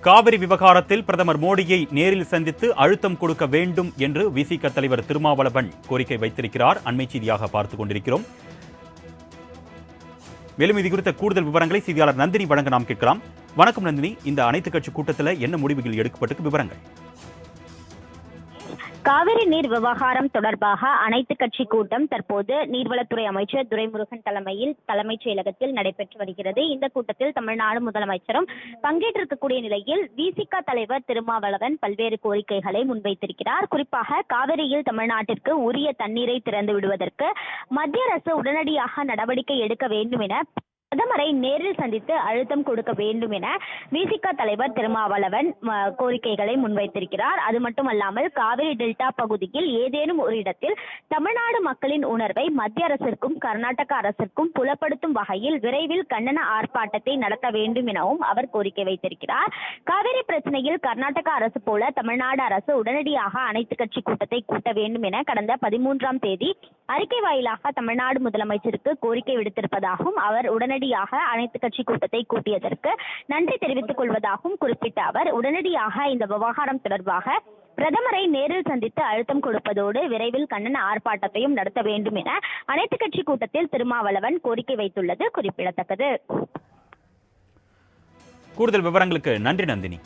காவிரி விவகாரத்தில் பிரதமர் மோடியை நேரில் சந்தித்து அழுத்தம் கொடுக்க வேண்டும் என்று விசிக தலைவர் திருமாவளவன் கோரிக்கை வைத்திருக்கிறார். அண்மை செய்தியாக பார்த்துக் கொண்டிருக்கிறோம். மேலும் இது குறித்த கூடுதல் விவரங்களை செய்தியாளர் நந்தினி வழங்க நாம் கேட்கலாம். வணக்கம் நந்தினி, இந்த அனைத்து கட்சி கூட்டத்தில் என்ன முடிவுகள் எடுக்கப்பட்டு விவரங்கள்? காவிரி நீர் விவகாரம் தொடர்பாக அனைத்து கட்சி கூட்டம் தற்போது நீர்வளத்துறை அமைச்சர் துரைமுருகன் தலைமையில் தலைமைச் செயலகத்தில் நடைபெற்று வருகிறது. இந்த கூட்டத்தில் தமிழ்நாடு முதலமைச்சரும் பங்கேற்றிருக்கக்கூடிய நிலையில் விசிக தலைவர் திருமாவளவன் பல்வேறு கோரிக்கைகளை முன்வைத்திருக்கிறார். குறிப்பாக காவிரியில் தமிழ்நாட்டிற்கு உரிய தண்ணீரை திறந்து விடுவதற்கு மத்திய அரசு உடனடியாக நடவடிக்கை எடுக்க வேண்டும் என பிரதமரை நேரில் சந்தித்து அழுத்தம் கொடுக்க வேண்டும் என விசிக தலைவர் திருமாவளவன் கோரிக்கைகளை முன்வைத்திருக்கிறார். அது மட்டுமல்லாமல் காவிரி டெல்டா பகுதியில் ஏதேனும் ஒரு இடத்தில் தமிழ்நாடு மக்களின் உணர்வை மத்திய அரசிற்கும் கர்நாடக அரசிற்கும் புலப்படுத்தும் வகையில் விரைவில் கண்டன ஆர்ப்பாட்டத்தை நடத்த வேண்டும் எனவும் அவர் கோரிக்கை வைத்திருக்கிறார். காவிரி பிரச்சனையில் கர்நாடக அரசு போல தமிழ்நாடு அரசு உடனடியாக அனைத்து கட்சி கூட்டத்தை கூட்ட வேண்டும் என கடந்த 13ஆம் தேதி அறிக்கை வாயிலாக தமிழ்நாடு முதலமைச்சருக்கு கோரிக்கை விடுத்திருப்பதாகவும் அவர் உடனடியாக அனைத்து கட்சி கூட்டத்தை கூட்டியதற்கு நன்றி தெரிவித்துக் கொள்வதாகவும் குறிப்பிட்ட அவர் உடனடியாக இந்த விவகாரம் தொடர்பாக பிரதமரை நேரில் சந்தித்து அழுத்தம் கொடுப்பதோடு விரைவில் கண்டன ஆர்ப்பாட்டத்தையும் நடத்த வேண்டும் என அனைத்து கட்சி கூட்டத்தில் திருமாவளவன் கோரிக்கை வைத்துள்ளது குறிப்பிடத்தக்கது. கூடுதல் விவரங்களுக்கு நன்றி நந்தினி.